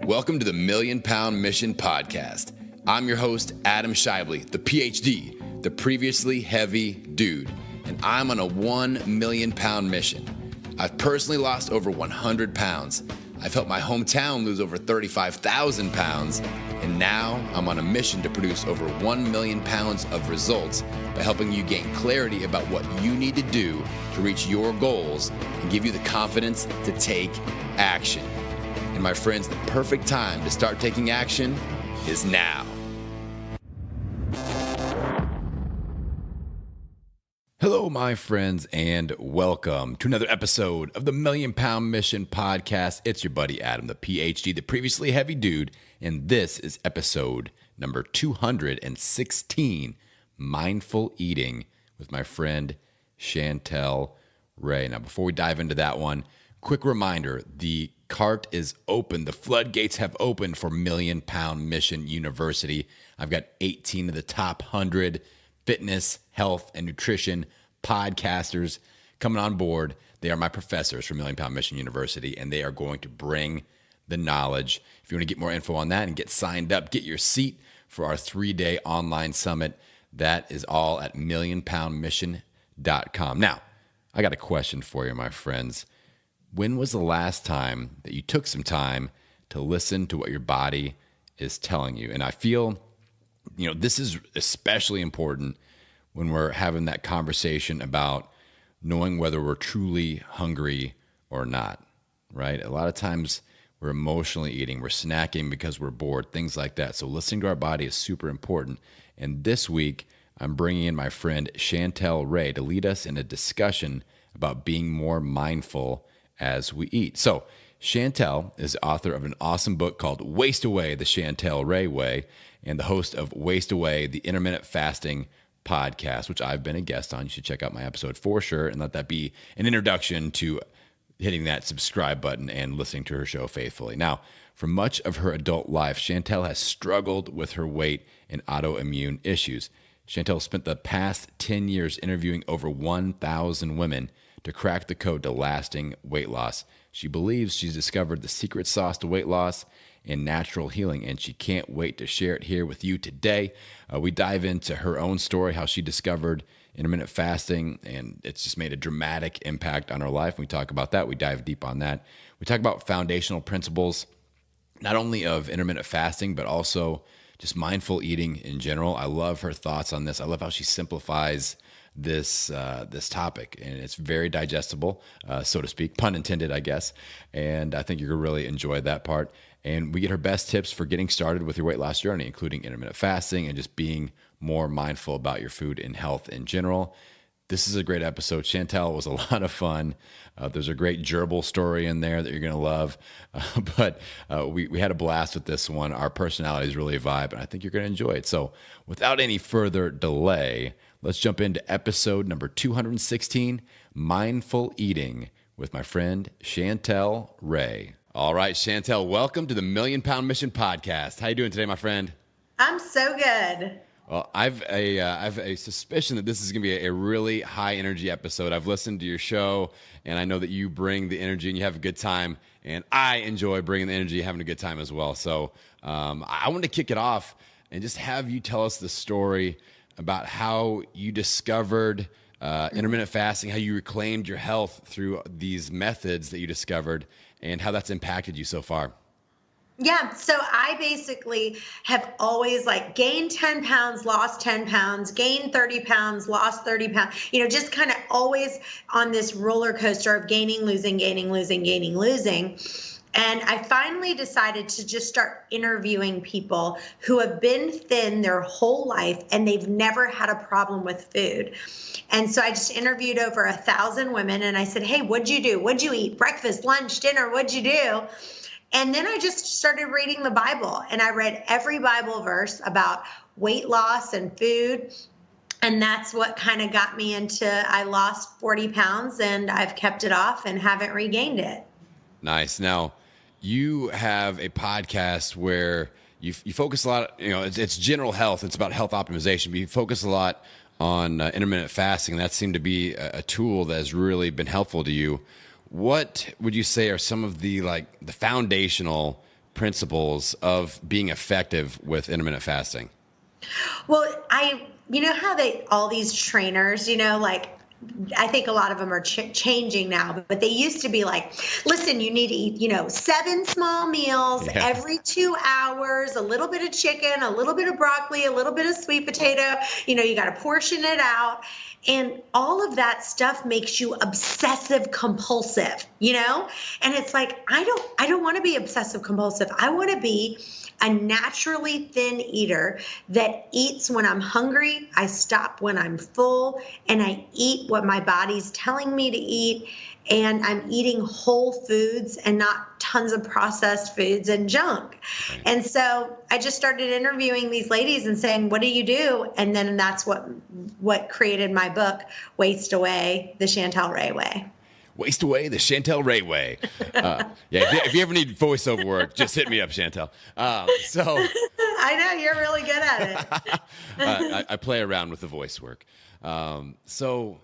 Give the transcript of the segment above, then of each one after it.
Welcome to the Million Pound Mission Podcast. I'm your host, Adam Shively, the PhD, the previously heavy dude, and I'm on a 1 million pound mission. I've personally lost over 100 pounds. I've helped my hometown lose over 35,000 pounds, and now I'm on a mission to produce over 1 million pounds of results by helping you gain clarity about what you need to do to reach your goals and give you the confidence to take action. And my friends, the perfect time to start taking action is now. Hello, my friends, and welcome to another episode of the Million Pound Mission Podcast. It's your buddy Adam, the PhD, the previously heavy dude, and this is episode number 216, Mindful Eating, with my friend Chantel Ray. Now, before we dive into that one, quick reminder, the cart is open. The floodgates have opened for Million Pound Mission University. I've got 18 of the top 100 fitness, health, and nutrition podcasters coming on board. They are my professors from Million Pound Mission University, and they are going to bring the knowledge. If you want to get more info on that and get signed up, get your seat for our 3-day online summit, that is all at millionpoundmission.com. Now, I got a question for you, my friends. When was the last time that you took some time to listen to what your body is telling you? And I feel, this is especially important when we're having that conversation about knowing whether we're truly hungry or not, right? A lot of times we're emotionally eating, we're snacking because we're bored, things like that. So listening to our body is super important. And this week, I'm bringing in my friend Chantel Ray to lead us in a discussion about being more mindful as we eat. So Chantel is the author of an awesome book called Waste Away, the Chantel Ray Way, and the host of Waste Away, the Intermittent Fasting Podcast, which I've been a guest on. You should check out my episode for sure, and let that be an introduction to hitting that subscribe button and listening to her show faithfully. Now, for much of her adult life, Chantel has struggled with her weight and autoimmune issues. Chantel spent the past 10 years interviewing over 1,000 women to crack the code to lasting weight loss. She believes she's discovered the secret sauce to weight loss and natural healing, and she can't wait to share it here with you today. We dive into her own story, how she discovered intermittent fasting, and it's just made a dramatic impact on her life. We talk about that. We dive deep on that. We talk about foundational principles, not only of intermittent fasting, but also just mindful eating in general. I love her thoughts on this. I love how she simplifies this topic, and it's very digestible, so to speak, pun intended, I guess. And I think you're gonna really enjoy that part. And we get her best tips for getting started with your weight loss journey, including intermittent fasting and just being more mindful about your food and health in general. This is a great episode. Chantel was a lot of fun. There's a great gerbil story in there that you're going to love. But we had a blast with this one. Our personalities really vibe, and I think you're going to enjoy it. So without any further delay, let's jump into episode number 216, Mindful Eating, with my friend Chantel Ray. All right, Chantel, welcome to the Million Pound Mission Podcast. How you doing today, my friend? I'm so good. Well, I've a suspicion that this is going to be a really high energy episode. I've listened to your show, and I know that you bring the energy and you have a good time, and I enjoy bringing the energy and having a good time as well. So I wanted to kick it off and just have you tell us the story about how you discovered intermittent fasting, how you reclaimed your health through these methods that you discovered, and how that's impacted you so far. Yeah. So I basically have always gained 10 pounds, lost 10 pounds, gained 30 pounds, lost 30 pounds, just kind of always on this roller coaster of gaining, losing, gaining, losing, gaining, losing. And I finally decided to just start interviewing people who have been thin their whole life and they've never had a problem with food. And so I just interviewed over 1,000 women and I said, hey, what'd you do? What'd you eat? Breakfast, lunch, dinner, what'd you do? And then I just started reading the Bible, and I read every Bible verse about weight loss and food. And that's what kind of got me into, I lost 40 pounds and I've kept it off and haven't regained it. Nice. Now, you have a podcast where you focus a lot, it's general health. It's about health optimization, but you focus a lot on intermittent fasting. That seemed to be a tool that has really been helpful to you. What would you say are some of the foundational principles of being effective with intermittent fasting? Well, you know how all these trainers, like, I think a lot of them are changing now, but they used to be like, listen, you need to eat, 7 small meals every 2 hours, a little bit of chicken, a little bit of broccoli, a little bit of sweet potato, you got to portion it out. And all of that stuff makes you obsessive compulsive, and it's like, I don't want to be obsessive compulsive. I want to be a naturally thin eater that eats when I'm hungry, I stop when I'm full, and I eat what my body's telling me to eat, and I'm eating whole foods and not tons of processed foods and junk. Right. And so I just started interviewing these ladies and saying, what do you do? And then that's what created my book, Waste Away, the Chantel Ray Way. Waste Away, the Chantel Ray Way. If you ever need voiceover work, just hit me up, Chantel. I know, you're really good at it. I play around with the voice work. So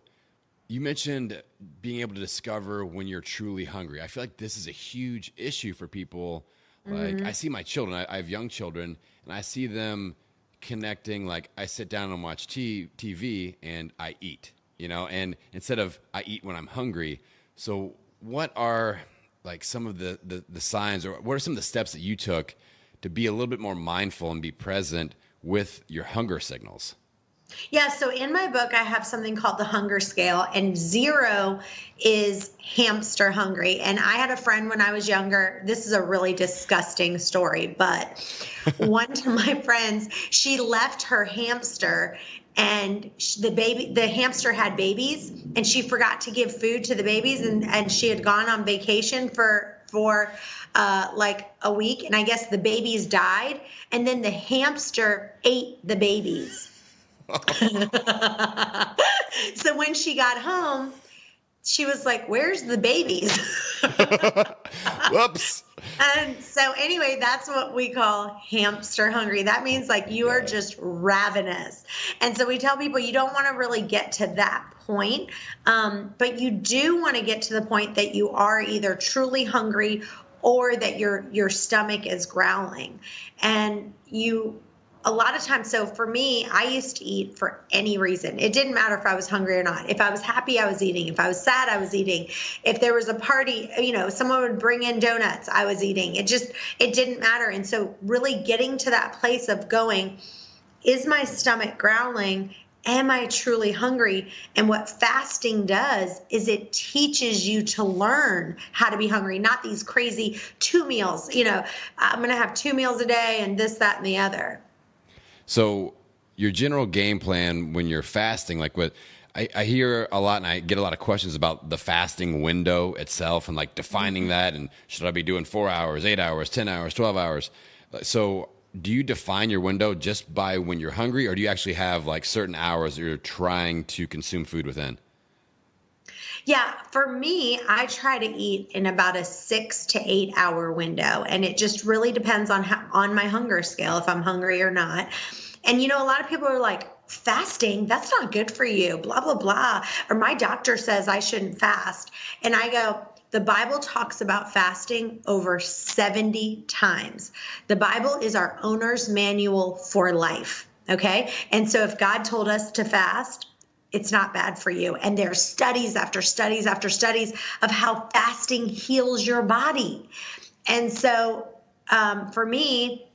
you mentioned being able to discover when you're truly hungry. I feel like this is a huge issue for people. Like, I see my children, I have young children, and I see them connecting, like, I sit down and watch TV and I eat, and instead of I eat when I'm hungry. So what are like some of the signs, or what are some of the steps that you took to be a little bit more mindful and be present with your hunger signals? Yeah, so in my book, I have something called the hunger scale, and 0 is hamster hungry. And I had a friend when I was younger. This is a really disgusting story, but one of my friends, she left her hamster, and the hamster had babies, and she forgot to give food to the babies, and she had gone on vacation for like a week, and I guess the babies died, and then the hamster ate the babies. So when she got home, she was like, where's the babies? Whoops. And so anyway, that's what we call hamster hungry. That means like you are just ravenous. And so we tell people you don't want to really get to that point, but you do want to get to the point that you are either truly hungry or that your stomach is growling. And a lot of times, so for me, I used to eat for any reason. It didn't matter if I was hungry or not. If I was happy, I was eating. If I was sad, I was eating. If there was a party, someone would bring in donuts, I was eating. It didn't matter. And so really getting to that place of going, is my stomach growling? Am I truly hungry? And what fasting does is it teaches you to learn how to be hungry, not these crazy 2 meals. I'm going to have 2 meals a day and this, that, and the other. So your general game plan when you're fasting, like what I hear a lot, and I get a lot of questions about the fasting window itself and like defining that, and should I be doing 4 hours, 8 hours, 10 hours, 12 hours? So do you define your window just by when you're hungry, or do you actually have like certain hours that you're trying to consume food within? Yeah, for me, I try to eat in about a 6 to 8 hour window, and it just really depends on my hunger scale, if I'm hungry or not. And a lot of people are like, fasting, that's not good for you, blah, blah, blah. Or my doctor says I shouldn't fast. And I go, the Bible talks about fasting over 70 times. The Bible is our owner's manual for life. Okay. And so if God told us to fast, it's not bad for you. And there's studies after studies after studies of how fasting heals your body. And so for me,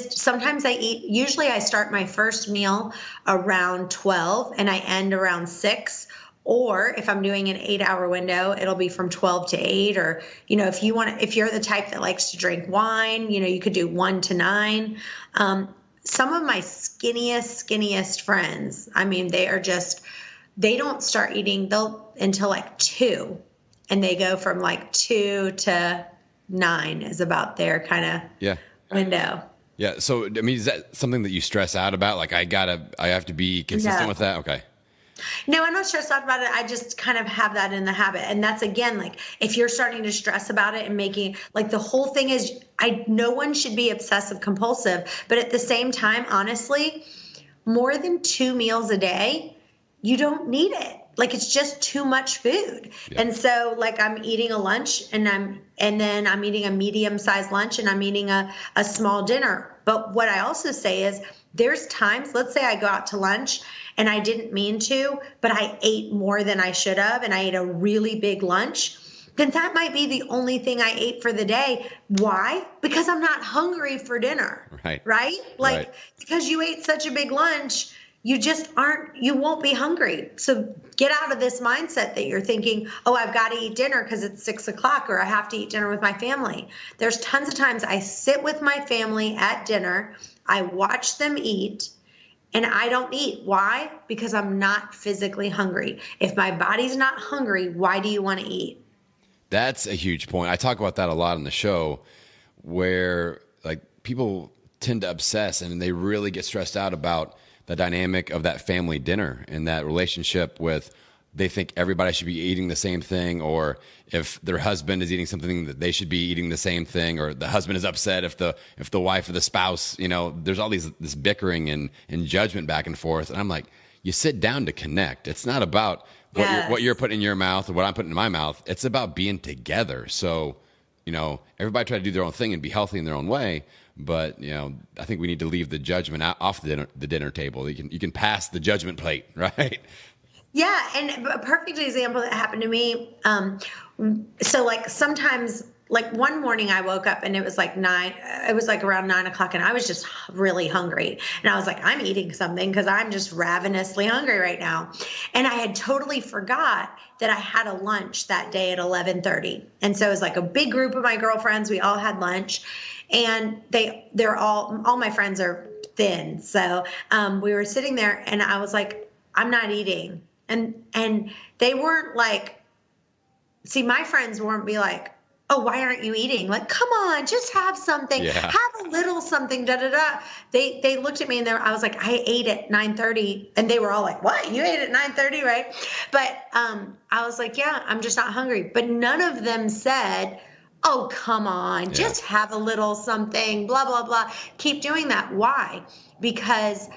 sometimes I eat, usually I start my first meal around 12 and I end around 6. Or if I'm doing an 8 hour window, it'll be from 12 to 8. Or, if you're the type that likes to drink wine, you could do 1 to 9. Some of my skinniest friends, they don't start eating until like 2, and they go from like 2 to 9 is about their kind of window. Yeah. So, is that something that you stress out about? Like I have to be consistent with that. Okay. No, I'm not stressed out about it. I just kind of have that in the habit. And that's, again, like if you're starting to stress about it and making, like, the whole thing is, no one should be obsessive compulsive, but at the same time, honestly, more than 2 meals a day, you don't need it. like it's just too much food. Yeah. And so like I'm eating a lunch and then I'm eating a medium-sized lunch and I'm eating a small dinner. But what I also say is there's times, let's say I go out to lunch and I didn't mean to, but I ate more than I should have and I ate a really big lunch. Then that might be the only thing I ate for the day. Why? Because I'm not hungry for dinner. Right. Right? Like, Right. because you ate such a big lunch, you won't be hungry. So get out of this mindset that you're thinking, oh, I've got to eat dinner because it's 6:00 or I have to eat dinner with my family. There's tons of times I sit with my family at dinner, I watch them eat, and I don't eat. Why? Because I'm not physically hungry. If my body's not hungry, why do you want to eat? That's a huge point. I talk about that a lot on the show, where like people tend to obsess and they really get stressed out about the dynamic of that family dinner and that relationship with, they think everybody should be eating the same thing, or if their husband is eating something that they should be eating the same thing, or the husband is upset if the wife or the spouse, there's all this bickering and judgment back and forth. And I'm like, you sit down to connect. It's not about what you're putting in your mouth or what I'm putting in my mouth. It's about being together. So, everybody try to do their own thing and be healthy in their own way. But, I think we need to leave the judgment off the dinner table. You can pass the judgment plate, right? Yeah. And a perfect example that happened to me. So like sometimes, like one morning I woke up and it was like around 9:00 and I was just really hungry. And I was like, I'm eating something because I'm just ravenously hungry right now. And I had totally forgot that I had a lunch that day at 11:30. And so it was like a big group of my girlfriends. We all had lunch and they're all my friends are thin. So we were sitting there and I was like, I'm not eating. And they weren't like, see, my friends weren't be like, oh, why aren't you eating? Like, come on, just have something, have a little something, da, da, da. They looked at me and I was like, I ate at 9:30. And they were all like, what? You ate at 9:30, right? But I was like, yeah, I'm just not hungry. But none of them said, oh, come on, just have a little something, blah, blah, blah. Keep doing that. Why? Because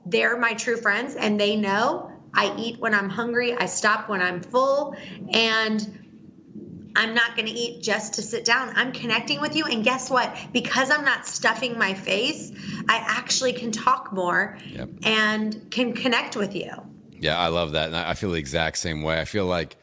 they're my true friends and they know I eat when I'm hungry. I stop when I'm full. And I'm not going to eat just to sit down. I'm connecting with you. And guess what? Because I'm not stuffing my face, I actually can talk more and can connect with you. Yeah, I love that. And I feel the exact same way. I feel like,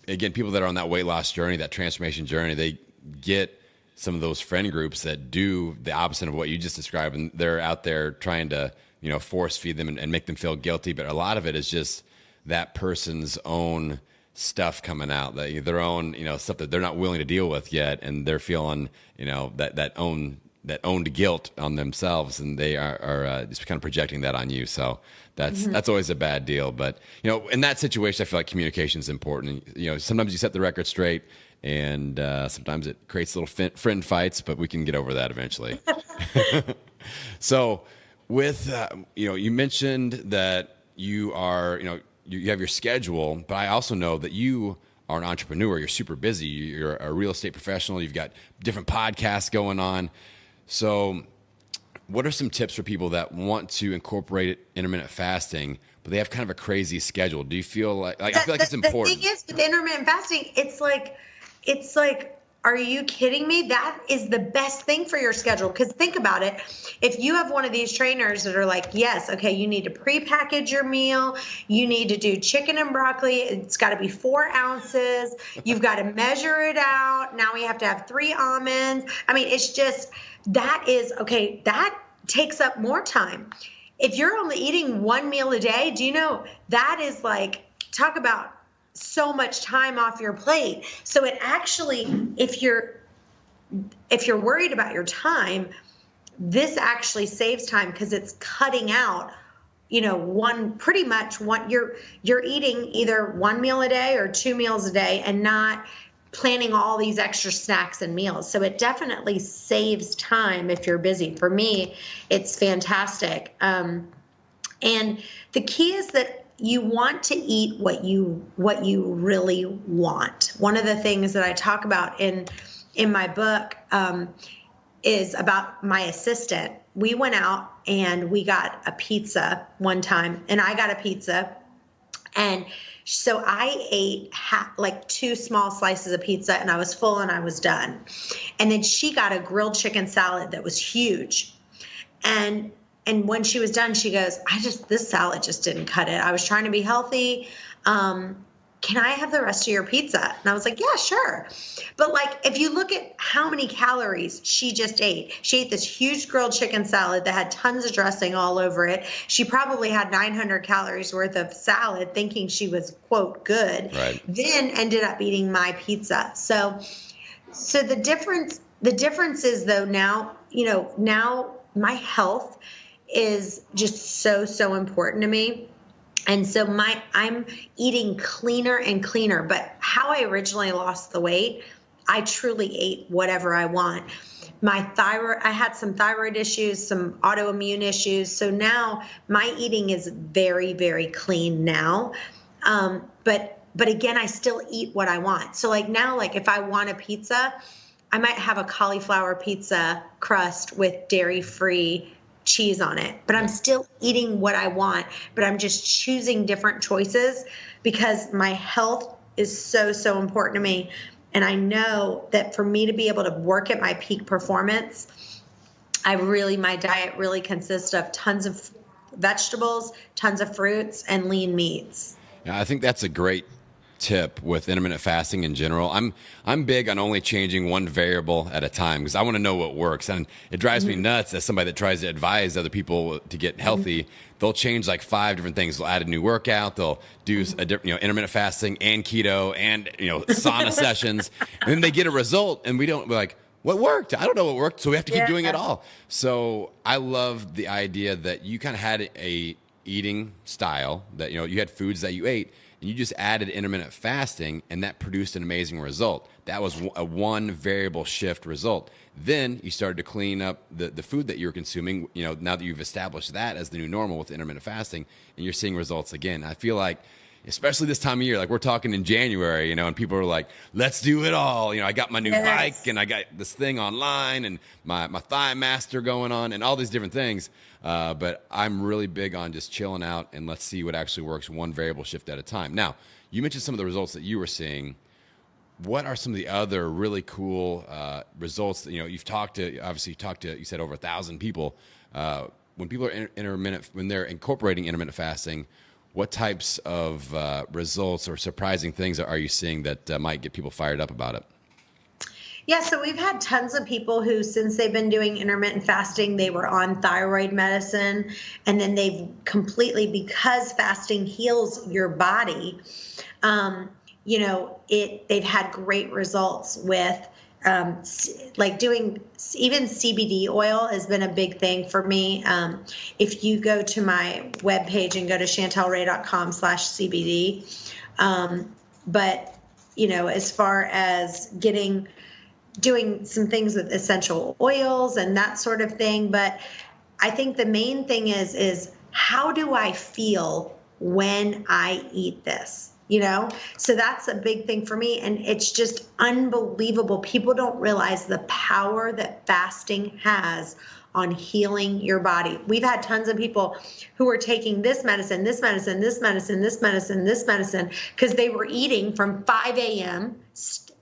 again, people that are on that weight loss journey, that transformation journey, they get some of those friend groups that do the opposite of what you just described. And they're out there trying to, force feed them and make them feel guilty. But a lot of it is just that person's own stuff coming out, their own, stuff that they're not willing to deal with yet. And they're feeling, that owned guilt on themselves. And they are just kind of projecting that on you. So that's always a bad deal. But, in that situation, I feel like communication is important. Sometimes you set the record straight and sometimes it creates little friend fights, but we can get over that eventually. So with, you mentioned that you are, you have your schedule, but I also know that you are an entrepreneur. You're super busy. You're a real estate professional. You've got different podcasts going on. So what are some tips for people that want to incorporate intermittent fasting, but they have kind of a crazy schedule? Do you feel like I feel like it's important? The thing is with intermittent fasting, it's like, are you kidding me? That is the best thing for your schedule. Because think about it. If you have one of these trainers that are like, yes, okay, you need to prepackage your meal. You need to do chicken and broccoli. It's got to be 4 ounces. You've got to measure it out. Now we have to have 3 almonds. I mean, it's just, that takes up more time. If you're only eating 1 meal a day, do you know that is like, talk about so much time off your plate. So it actually, if you're worried about your time, this actually saves time because it's cutting out, you're eating either 1 meal a day or 2 meals a day and not planning all these extra snacks and meals. So it definitely saves time if you're busy. For me, it's fantastic. And the key is that you want to eat what you really want. One of the things that I talk about in my book is about my assistant. We went out and we got a pizza one time, and I got a pizza. And so I ate like 2 small slices of pizza, and I was full and I was done. And then she got a grilled chicken salad that was huge. And when she was done, she goes, this salad just didn't cut it. I was trying to be healthy. Can I have the rest of your pizza? And I was like, yeah, sure. But like, if you look at how many calories she just ate, she ate this huge grilled chicken salad that had tons of dressing all over it. She probably had 900 calories worth of salad thinking she was, quote, good, right. Then ended up eating my pizza. So the difference is though, now my health is just so important to me. And so I'm eating cleaner and cleaner, but how I originally lost the weight, I truly ate whatever I want. I had some thyroid issues, some autoimmune issues. So now my eating is very, very clean now. But again, I still eat what I want. So like now, like if I want a pizza, I might have a cauliflower pizza crust with dairy-free cheese on it, but I'm still eating what I want, but I'm just choosing different choices because my health is so important to me. And I know that for me to be able to work at my peak performance, my diet really consists of tons of vegetables, tons of fruits, and lean meats. Yeah, I think that's a great tip with intermittent fasting in general. I'm big on only changing one variable at a time because I want to know what works, and it drives me nuts as somebody that tries to advise other people to get healthy. They'll change like 5 different things. They'll add a new workout. They'll do intermittent fasting and keto and sauna sessions, and then they get a result, and we're like, what worked? I don't know what worked, so we have to keep doing it all. So I love the idea that you kind of had a eating style that you had foods that you ate, and you just added intermittent fasting, and that produced an amazing result. That was a one variable shift result. Then you started to clean up the food that you're consuming, now that you've established that as the new normal with intermittent fasting, and you're seeing results again. I feel like, especially this time of year, like we're talking in January, and people are like, let's do it all. I got my new bike, and I got this thing online, and my Thigh Master going on, and all these different things. But I'm really big on just chilling out and let's see what actually works, one variable shift at a time. Now, you mentioned some of the results that you were seeing. What are some of the other really cool results that you talked to? Obviously, you said over 1,000 people. When people are when they're incorporating intermittent fasting, what types of results or surprising things are you seeing that might get people fired up about it? Yeah, so we've had tons of people who, since they've been doing intermittent fasting, they were on thyroid medicine, and then they've completely, because fasting heals your body, they've had great results with like doing, even CBD oil has been a big thing for me. If you go to my webpage and go to chantelray.com/CBD, but as far as doing some things with essential oils and that sort of thing. But I think the main thing is how do I feel when I eat this? So that's a big thing for me. And it's just unbelievable. People don't realize the power that fasting has on healing your body. We've had tons of people who are taking this medicine, because they were eating from 5 a.m.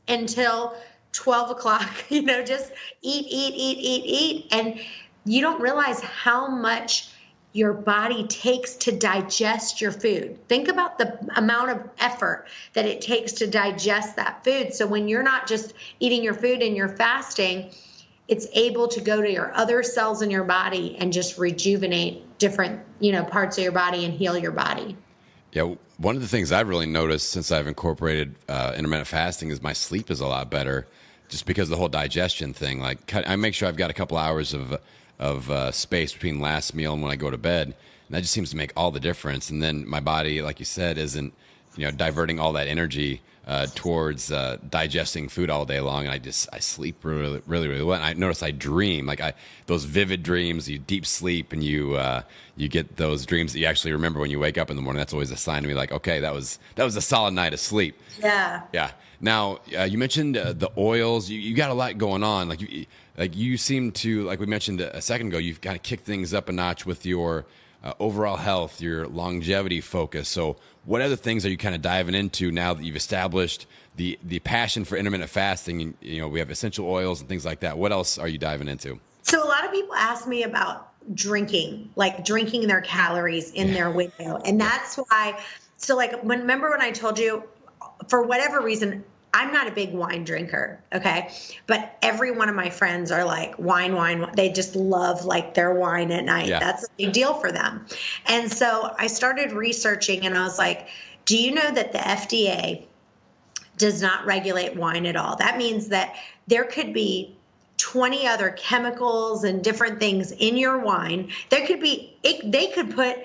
until 12 o'clock, just eat. And you don't realize how much your body takes to digest your food. Think about the amount of effort that it takes to digest that food. So when you're not just eating your food and you're fasting, it's able to go to your other cells in your body and just rejuvenate different, parts of your body and heal your body. Yeah, one of the things I've really noticed since I've incorporated intermittent fasting is my sleep is a lot better, just because of the whole digestion thing. Like, I make sure I've got a couple hours of space between last meal and when I go to bed, and that just seems to make all the difference. And then my body, like you said, isn't diverting all that energy towards digesting food all day long, and I sleep really well. And I notice I dream, like those vivid dreams. You deep sleep, and you get those dreams that you actually remember when you wake up in the morning. That's always a sign to me, like, okay, that was a solid night of sleep. Yeah. Now you mentioned the oils. You got a lot going on. Like you seem to, like we mentioned a second ago, you've kind of kicked things up a notch with your overall health, your longevity focus. So what other things are you kind of diving into now that you've established the passion for intermittent fasting? And, we have essential oils and things like that. What else are you diving into? So a lot of people ask me about drinking, like drinking their calories in their window. And that's why, so like, remember when I told you, for whatever reason, I'm not a big wine drinker, okay? But every one of my friends are like wine. They just love like their wine at night. Yeah. That's a big deal for them. And so I started researching and I was like, do you know that the FDA does not regulate wine at all? That means that there could be 20 other chemicals and different things in your wine. There could be, they could put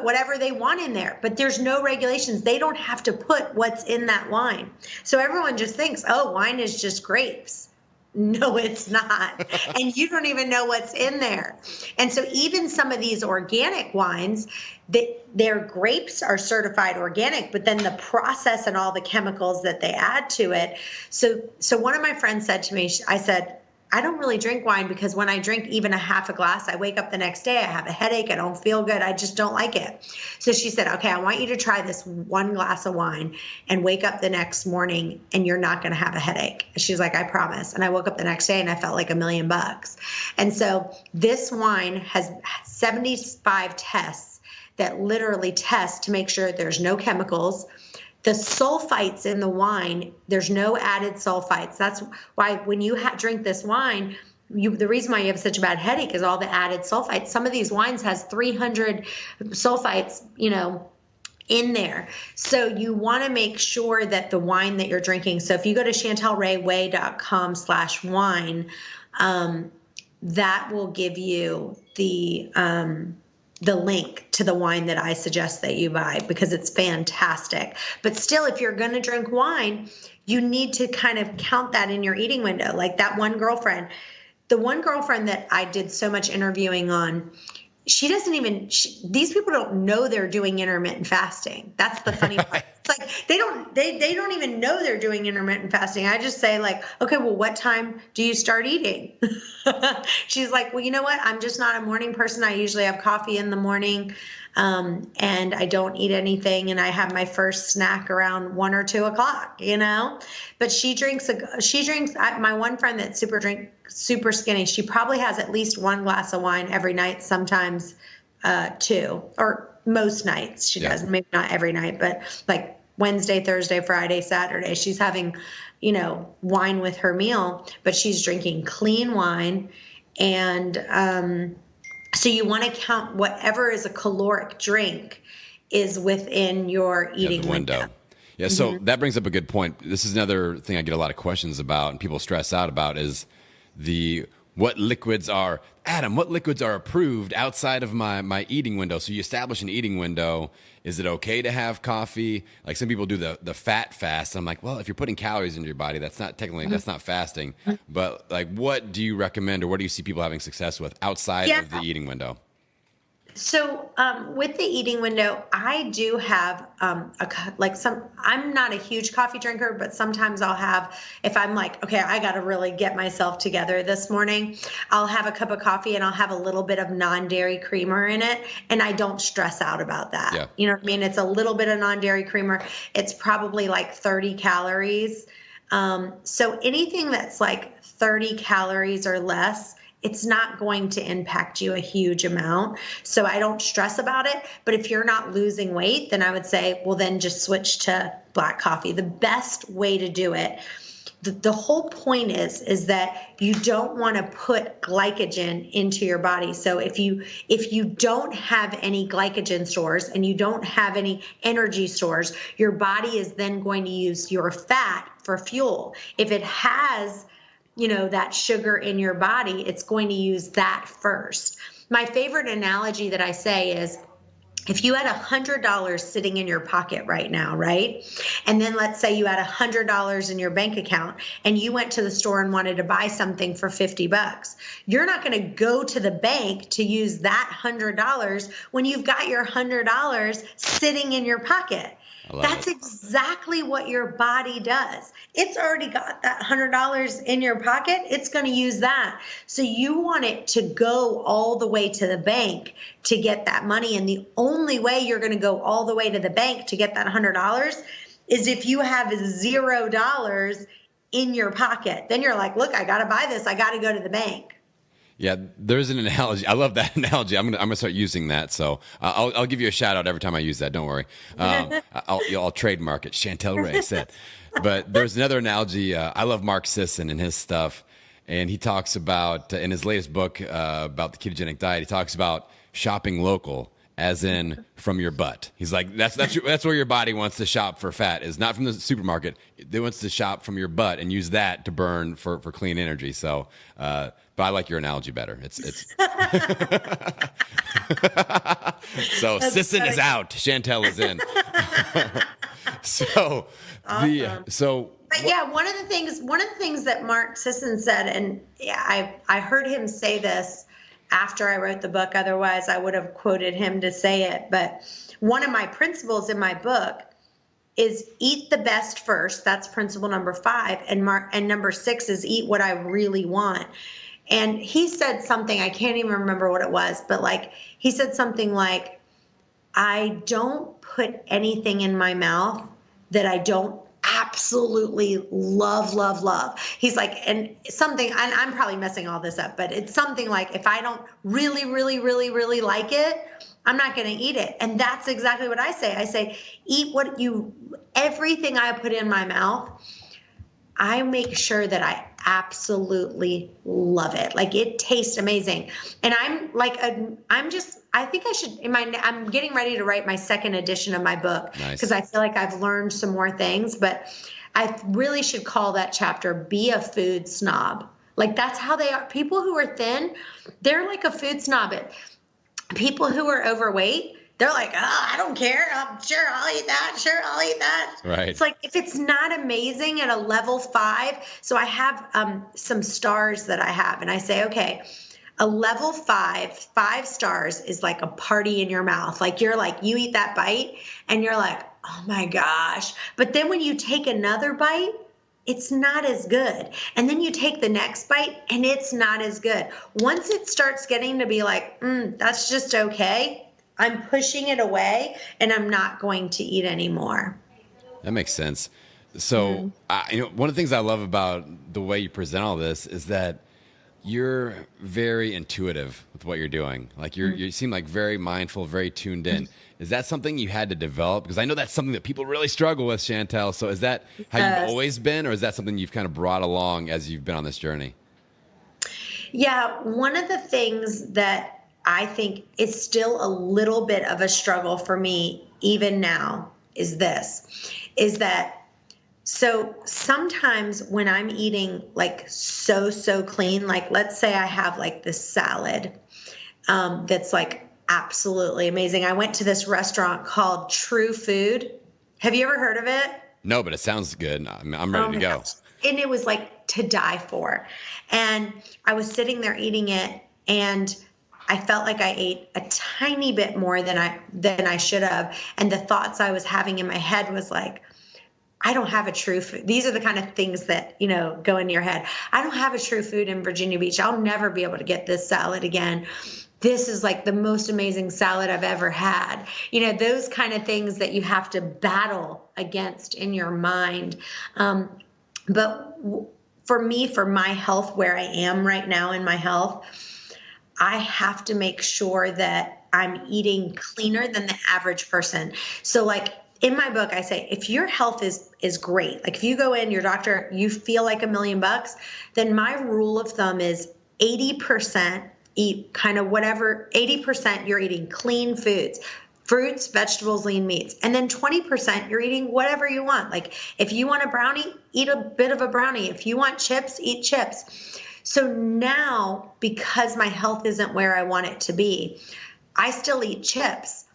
whatever they want in there, but there's no regulations. They don't have to put what's in that wine. So everyone just thinks, oh, wine is just grapes. No, it's not. And you don't even know what's in there. And so even some of these organic wines, their grapes are certified organic, but then the process and all the chemicals that they add to it. So one of my friends said to me, I said, I don't really drink wine because when I drink even a half a glass, I wake up the next day, I have a headache, I don't feel good, I just don't like it. So she said, okay, I want you to try this one glass of wine and wake up the next morning and you're not going to have a headache. She's like, I promise. And I woke up the next day and I felt like $1 million. And so this wine has 75 tests that literally test to make sure there's no chemicals. The sulfites in the wine, there's no added sulfites. That's why when you drink this wine, the reason why you have such a bad headache is all the added sulfites. Some of these wines has 300 sulfites, in there. So you want to make sure that the wine that you're drinking. So if you go to chantelrayway.com/wine, that will give you the link to the wine that I suggest that you buy because it's fantastic. But still, if you're going to drink wine, you need to kind of count that in your eating window. Like that one girlfriend, the one girlfriend that I did so much interviewing on, she doesn't even, these people don't know they're doing intermittent fasting. That's the funny part. It's like they don't even know they're doing intermittent fasting. I just say like, okay, well, what time do you start eating? She's like, well, you know what? I'm just not a morning person. I usually have coffee in the morning, and I don't eat anything. And I have my first snack around 1 or 2 o'clock, but she drinks, my one friend that's super skinny, she probably has at least 1 glass of wine every night, sometimes 2, or most nights she does, maybe not every night, but like Wednesday, Thursday, Friday, Saturday, she's having, wine with her meal, but she's drinking clean wine. And so you want to count whatever is a caloric drink is within your eating window. Yeah. So that brings up a good point. This is another thing I get a lot of questions about and people stress out about is what liquids are approved outside of my eating window. So you establish an eating window. Is it okay to have coffee? Like some people do the fat fast. I'm like, well, if you're putting calories into your body, that's not fasting. But like, what do you recommend or what do you see people having success with outside of the eating window? So with the eating window, I do have I'm not a huge coffee drinker, but sometimes I'll have, if I'm like, okay, I got to really get myself together this morning, I'll have a cup of coffee and I'll have a little bit of non-dairy creamer in it. And I don't stress out about that. Yeah. You know what I mean? It's a little bit of non-dairy creamer. It's probably like 30 calories. So anything that's like 30 calories or less, it's not going to impact you a huge amount. So I don't stress about it. But if you're not losing weight, then I would say, well, then just switch to black coffee. The best way to do it, the whole point is that you don't want to put glycogen into your body. So if you don't have any glycogen stores and you don't have any energy stores, your body is then going to use your fat for fuel. If it has that sugar in your body, it's going to use that first. My favorite analogy that I say is if you had $100 sitting in your pocket right now, right? And then let's say you had $100 in your bank account and you went to the store and wanted to buy something for $50. You're not going to go to the bank to use that $100 when you've got your $100 sitting in your pocket. That's exactly what your body does. It's already got that $100 in your pocket. It's going to use that. So you want it to go all the way to the bank to get that money. And the only way you're going to go all the way to the bank to get that $100 is if you have $0 in your pocket. Then you're like, look, I got to buy this. I got to go to the bank. Yeah, there's an analogy. I love that analogy. I'm gonna start using that. So I'll give you a shout out every time I use that. Don't worry. I'll trademark it. Chantel Ray said. But there's another analogy. I love Mark Sisson and his stuff, and he talks about in his latest book about the ketogenic diet. He talks about shopping local, as in from your butt. He's like, that's where your body wants to shop for fat, is not from the supermarket. It wants to shop from your butt and use that to burn for clean energy. So, but I like your analogy better. It's so that's Sisson funny. Is out. Chantel is in. So awesome. But yeah, one of the things that Mark Sisson said, and yeah, I heard him say this after I wrote the book. Otherwise, I would have quoted him to say it. But one of my principles in my book is eat the best first. That's principle number 5. And number 6 is eat what I really want. And he said something, I can't even remember what it was, but like he said something like, I don't put anything in my mouth that I don't absolutely love. He's like, and something, and I'm probably messing all this up, but it's something like, if I don't really like it, I'm not going to eat it. And that's exactly what I say. I say, eat everything I put in my mouth, I make sure that I absolutely love it. Like it tastes amazing. And I'm getting ready to write my second edition of my book because I feel like I've learned some more things, but I really should call that chapter Be a Food Snob. Like that's how they are. People who are thin, they're like a food snob. People who are overweight, they're like, oh, I don't care. Sure, I'll eat that. Sure, I'll eat that. Right. It's like if it's not amazing at a level 5. So I have some stars that I have, and I say, okay, a level 5 stars is like a party in your mouth. Like you eat that bite, and you're like, oh my gosh. But then when you take another bite, it's not as good. And then you take the next bite, and it's not as good. Once it starts getting to be like, that's just okay, I'm pushing it away and I'm not going to eat anymore. That makes sense. So, one of the things I love about the way you present all this is that you're very intuitive with what you're doing. Like you seem like very mindful, very tuned in. Is that something you had to develop? Because I know that's something that people really struggle with, Chantel. So is that how you've always been, or is that something you've kind of brought along as you've been on this journey? Yeah. One of the things that I think is still a little bit of a struggle for me even now is that so sometimes when I'm eating like so clean, like let's say I have like this salad that's like absolutely amazing. I went to this restaurant called True Food. Have you ever heard of it? No, but it sounds good. I'm ready to go. Gosh. And it was like to die for. And I was sitting there eating it, and I felt like I ate a tiny bit more than I should have. And the thoughts I was having in my head was like, I don't have a True Food. These are the kind of things that, go in your head. I don't have a True Food in Virginia Beach. I'll never be able to get this salad again. This is like the most amazing salad I've ever had. Those kind of things that you have to battle against in your mind. But for me, for my health, where I am right now in my health, I have to make sure that I'm eating cleaner than the average person. So like in my book, I say, if your health is great, like if you go in, your doctor, you feel like $1 million, then my rule of thumb is 80% eat kind of whatever, 80% you're eating clean foods, fruits, vegetables, lean meats. And then 20% you're eating whatever you want. Like if you want a brownie, eat a bit of a brownie. If you want chips, eat chips. So now, because my health isn't where I want it to be, I still eat chips,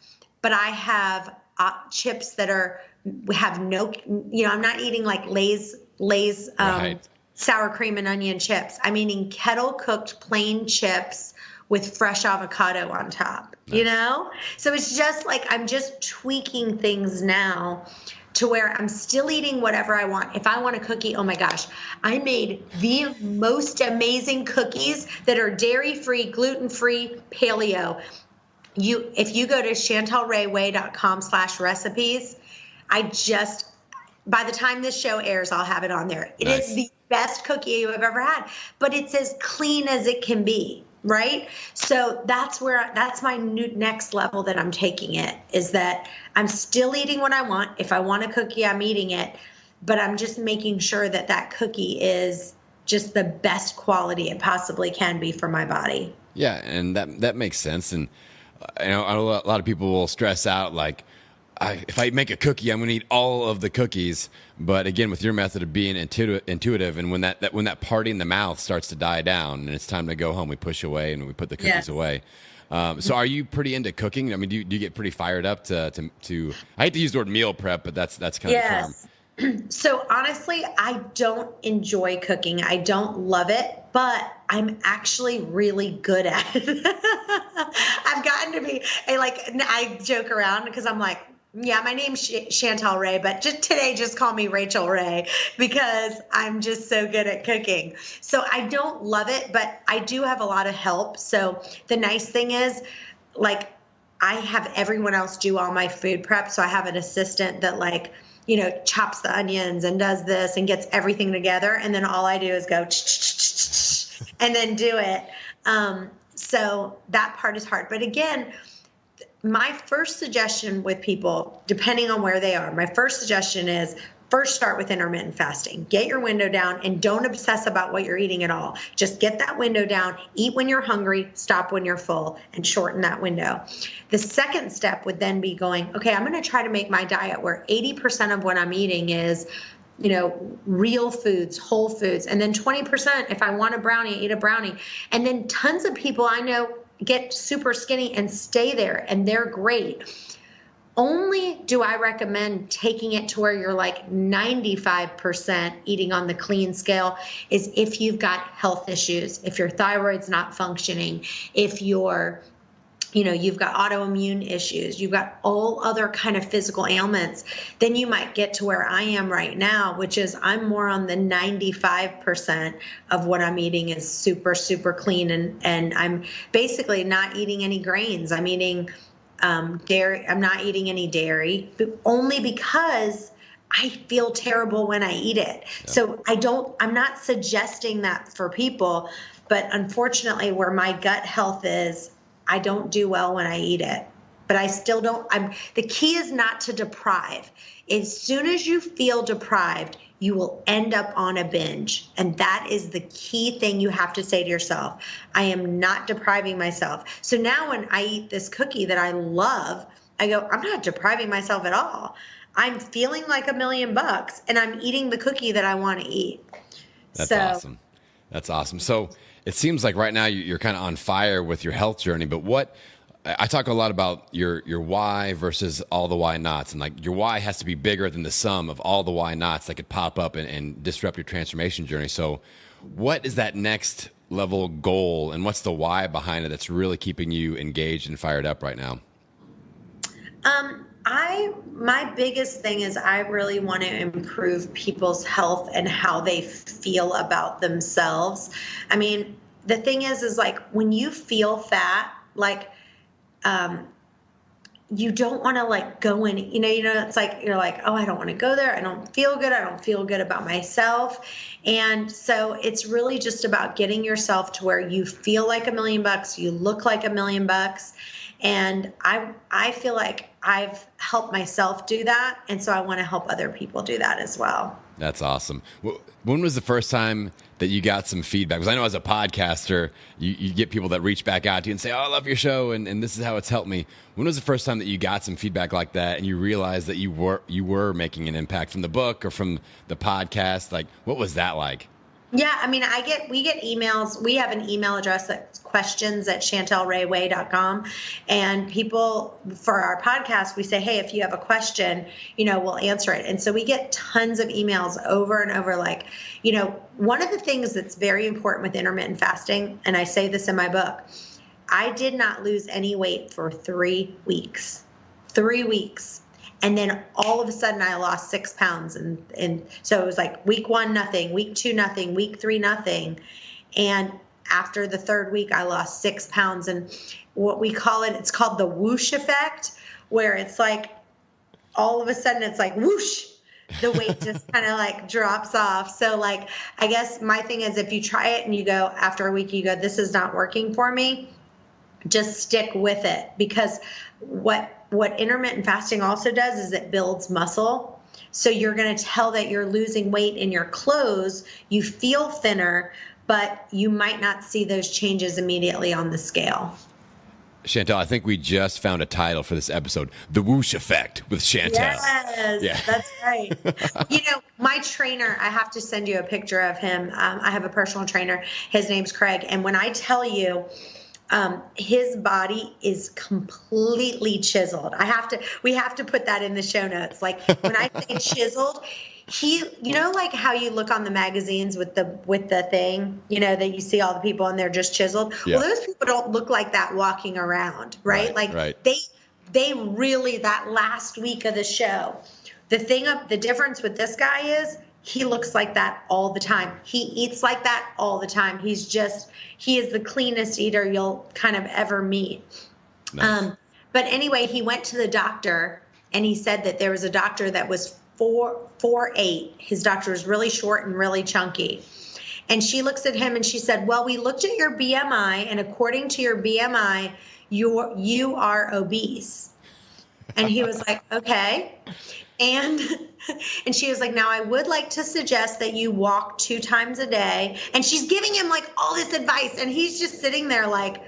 but I have chips that have no, I'm not eating like Lay's right. Sour cream and onion chips. I'm eating kettle cooked plain chips with fresh avocado on top, you know? So it's just like I'm just tweaking things now to where I'm still eating whatever I want. If I want a cookie, oh my gosh, I made the most amazing cookies that are dairy-free, gluten-free, paleo. If you go to chantelrayway.com/recipes, by the time this show airs, I'll have it on there. It is the best cookie you have ever had, but it's as clean as it can be, right? So that's my new next level that I'm taking it, is that I'm still eating what I want. If I want a cookie, I'm eating it, but I'm just making sure that that cookie is just the best quality it possibly can be for my body. Yeah, and that makes sense. And a lot of people will stress out like, if I make a cookie, I'm going to eat all of the cookies. But again, with your method of being intuitive, and when that party in the mouth starts to die down and it's time to go home, we push away and we put the cookies away. So are you pretty into cooking? I mean, do you get pretty fired up to I hate to use the word meal prep, but that's kind of the term. So honestly, I don't enjoy cooking. I don't love it, but I'm actually really good at it. I've gotten to be I joke around because I'm like, yeah, my name's Chantel Ray, but just call me Rachel Ray because I'm just so good at cooking. So I don't love it, but I do have a lot of help. So the nice thing is, like, I have everyone else do all my food prep. So I have an assistant that chops the onions and does this and gets everything together. And then all I do is go and then do it. So that part is hard. But again, my first suggestion with people, depending on where they are, my first suggestion is first start with intermittent fasting. Get your window down and don't obsess about what you're eating at all. Just get that window down, eat when you're hungry, stop when you're full, and shorten that window. The second step would then be going, okay, I'm going to try to make my diet where 80% of what I'm eating is real foods, whole foods. And then 20%, if I want a brownie, eat a brownie. And then tons of people I know get super skinny and stay there, and they're great. Only do I recommend taking it to where you're like 95% eating on the clean scale is if you've got health issues, if your thyroid's not functioning, if you've got autoimmune issues, you've got all other kind of physical ailments, then you might get to where I am right now, which is I'm more on the 95% of what I'm eating is super, super clean. And I'm basically not eating any grains. I'm eating dairy. I'm not eating any dairy, but only because I feel terrible when I eat it. Yeah. So I'm not suggesting that for people, but unfortunately where my gut health is, I don't do well when I eat it, but I still don't. The key is not to deprive. As soon as you feel deprived, you will end up on a binge. And that is the key thing you have to say to yourself. I am not depriving myself. So now when I eat this cookie that I love, I go, I'm not depriving myself at all. I'm feeling like $1,000,000 and I'm eating the cookie that I want to eat. That's awesome. That's awesome. So it seems like right now you're kind of on fire with your health journey, but I talk a lot about your why versus all the why nots, and like your why has to be bigger than the sum of all the why nots that could pop up and disrupt your transformation journey. So what is that next level goal, and what's the why behind it that's really keeping you engaged and fired up right now? My biggest thing is I really want to improve people's health and how they feel about themselves. I mean, the thing is like when you feel fat, like, you don't want to like go in, it's like, you're like, oh, I don't want to go there. I don't feel good. I don't feel good about myself. And so it's really just about getting yourself to where you feel like $1,000,000, you look like $1,000,000. And I feel like I've helped myself do that. And so I want to help other people do that as well. That's awesome. When was the first time that you got some feedback? Because I know as a podcaster, you get people that reach back out to you and say, oh, I love your show, and this is how it's helped me. When was the first time that you got some feedback like that and you realized that you were making an impact from the book or from the podcast? Like, what was that like? Yeah, I mean, we get emails. We have an email address that's questions@chantelrayway.com. And people, for our podcast, we say, hey, if you have a question, we'll answer it. And so we get tons of emails over and over. Like, one of the things that's very important with intermittent fasting, and I say this in my book, I did not lose any weight for 3 weeks. 3 weeks. And then all of a sudden I lost 6 pounds. And so it was like week 1, nothing, week 2, nothing, week 3, nothing. And after the 3rd week, I lost 6 pounds. And what we call it, it's called the whoosh effect, where it's like all of a sudden it's like whoosh, the weight just kind of like drops off. So like, I guess my thing is, if you try it and you go after a week, you go, this is not working for me, just stick with it. Because what intermittent fasting also does is it builds muscle. So you're going to tell that you're losing weight in your clothes. You feel thinner, but you might not see those changes immediately on the scale. Chantel, I think we just found a title for this episode, The Whoosh Effect with Chantel. Yes, yeah. That's right. You know, my trainer, I have to send you a picture of him. I have a personal trainer. His name's Craig. And when I tell you, his body is completely chiseled. We have to put that in the show notes. Like when I say chiseled, you know, like how you look on the magazines with the thing, you know, that you see all the people and they're just chiseled. Yeah. Well, those people don't look like that walking around, right? They really, that last week of the show, the difference with this guy is he looks like that all the time. He eats like that all the time. He is the cleanest eater you'll kind of ever meet. Nice. But anyway, he went to the doctor and he said that there was a doctor that was 4'8". His doctor was really short and really chunky. And she looks at him and she said, well, we looked at your BMI, and according to your BMI, you are obese. And he was like, okay. And she was like, now I would like to suggest that you walk 2 times a day. And she's giving him like all this advice. And he's just sitting there like,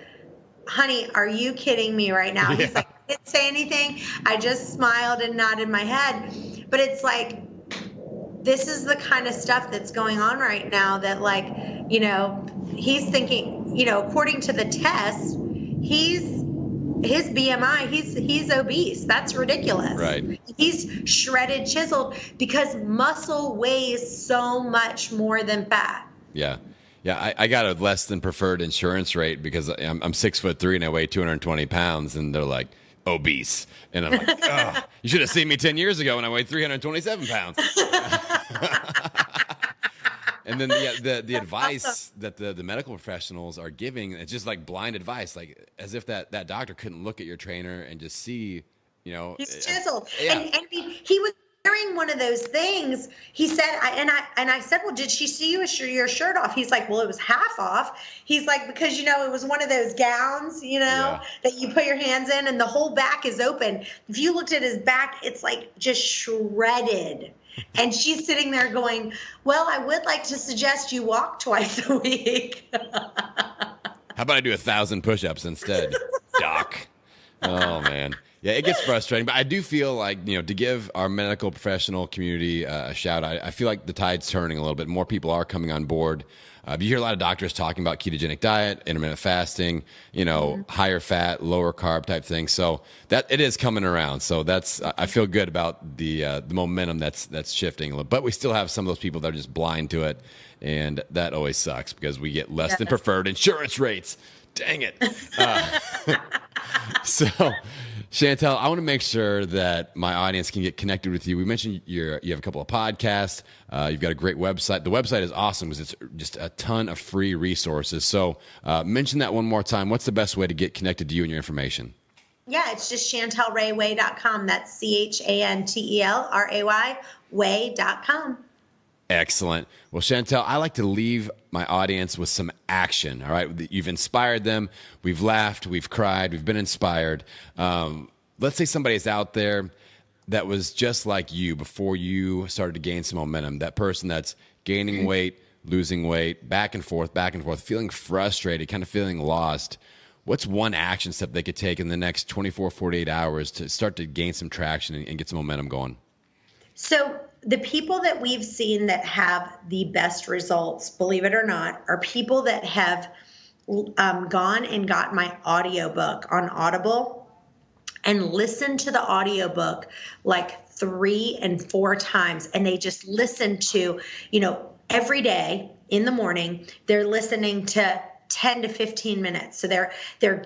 honey, are you kidding me right now? Yeah. He's like, I didn't say anything. I just smiled and nodded my head. But it's like, this is the kind of stuff that's going on right now that, like, you know, he's thinking, you know, according to the test, his BMI, he's obese. That's ridiculous. Right. He's shredded, chiseled, because muscle weighs so much more than fat. Yeah. Yeah, I got a less than preferred insurance rate because I'm 6'3" and I weigh 220 pounds, and they're like, obese. And I'm like, oh, you should have seen me 10 years ago when I weighed 327 pounds. And then the advice that the medical professionals are giving, it's just like blind advice, like as if that doctor couldn't look at your trainer and just see, you know. He's chiseled. Yeah. And he was wearing one of those things. He said, I said, well, did she see you with your shirt off? He's like, well, it was half off. He's like, because, you know, it was one of those gowns, you know, that you put your hands in and the whole back is open. If you looked at his back, it's like just shredded. And she's sitting there going, well, I would like to suggest you walk twice a week. How about I do 1,000 push-ups instead, doc? Oh, man. Yeah, it gets frustrating, but I do feel like, you know, to give our medical professional community a shout out, I feel like the tide's turning a little bit. More people are coming on board. You hear a lot of doctors talking about ketogenic diet, intermittent fasting, you know, higher fat, lower carb type thing. So that it is coming around. So I feel good about the momentum that's shifting a little. But we still have some of those people that are just blind to it, and that always sucks because we get less than preferred insurance rates. Dang it. So, Chantel, I want to make sure that my audience can get connected with you. We mentioned you have a couple of podcasts. You've got a great website. The website is awesome because it's just a ton of free resources. So mention that one more time. What's the best way to get connected to you and your information? Yeah, it's just ChantelRayWay.com. That's ChantelRay way.com. Excellent. Well, Chantel, I like to leave my audience with some action. All right. You've inspired them. We've laughed. We've cried. We've been inspired. Let's say somebody is out there that was just like you before you started to gain some momentum. That person that's gaining weight, losing weight, back and forth, feeling frustrated, kind of feeling lost. What's one action step they could take in the next 24, 48 hours to start to gain some traction and get some momentum going? So the people that we've seen that have the best results, believe it or not, are people that have gone and got my audiobook on Audible and listened to the audiobook like 3 and 4 times. And they just listen to, you know, every day in the morning, they're listening to 10 to 15 minutes. So they're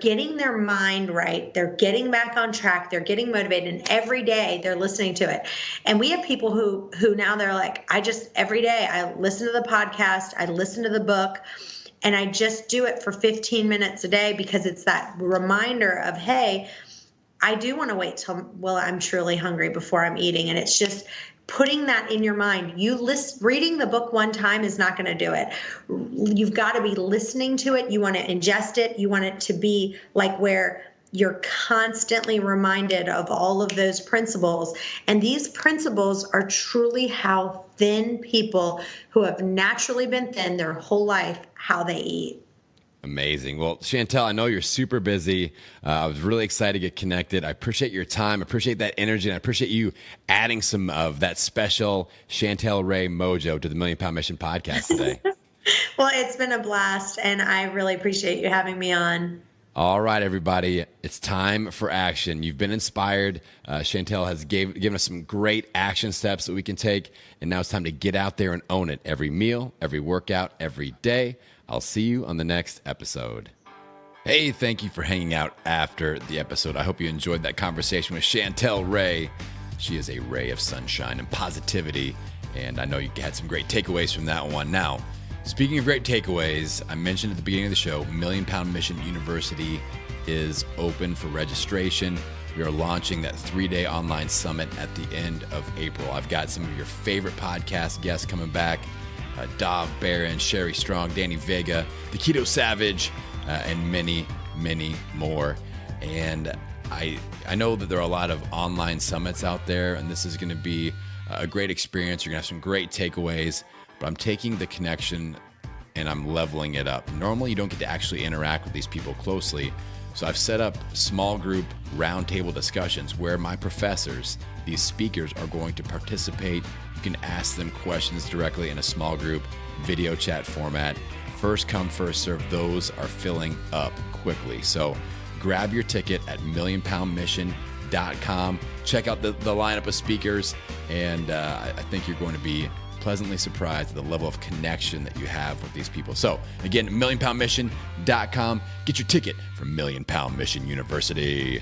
getting their mind right. They're getting back on track. They're getting motivated. And every day they're listening to it. And we have people who now they're like, every day I listen to the podcast, I listen to the book, and I just do it for 15 minutes a day because it's that reminder of, hey, I do want to wait till, I'm truly hungry before I'm eating. And it's just putting that in your mind. Reading the book one time is not going to do it. You've got to be listening to it. You want to ingest it. You want it to be like where you're constantly reminded of all of those principles. And these principles are truly how thin people who have naturally been thin their whole life, how they eat. Amazing. Well, Chantel, I know you're super busy. I was really excited to get connected. I appreciate your time. I appreciate that energy. And I appreciate you adding some of that special Chantel Ray mojo to the Million Pound Mission podcast today. Well, it's been a blast, and I really appreciate you having me on. All right, everybody, it's time for action. You've been inspired. Chantel has given us some great action steps that we can take, and now it's time to get out there and own it. Every meal, every workout, every day. I'll see you on the next episode. Hey, thank you for hanging out after the episode. I hope you enjoyed that conversation with Chantel Ray. She is a ray of sunshine and positivity, and I know you had some great takeaways from that one. Now, speaking of great takeaways, I mentioned at the beginning of the show, Million Pound Mission University is open for registration. We are launching that 3-day online summit at the end of April. I've got some of your favorite podcast guests coming back. Dov Barron, Sherry Strong, Danny Vega, the Keto Savage, and many, many more. And I know that there are a lot of online summits out there, and this is going to be a great experience. You're going to have some great takeaways, but I'm taking the connection and I'm leveling it up. Normally, you don't get to actually interact with these people closely. So I've set up small group roundtable discussions where my professors, these speakers, are going to participate. You can ask them questions directly in a small group video chat format. First come, first serve. Those are filling up quickly. So grab your ticket at millionpoundmission.com. Check out the lineup of speakers, and I think you're going to be pleasantly surprised at the level of connection that you have with these people. So again, millionpoundmission.com. Get your ticket from Million Pound Mission University.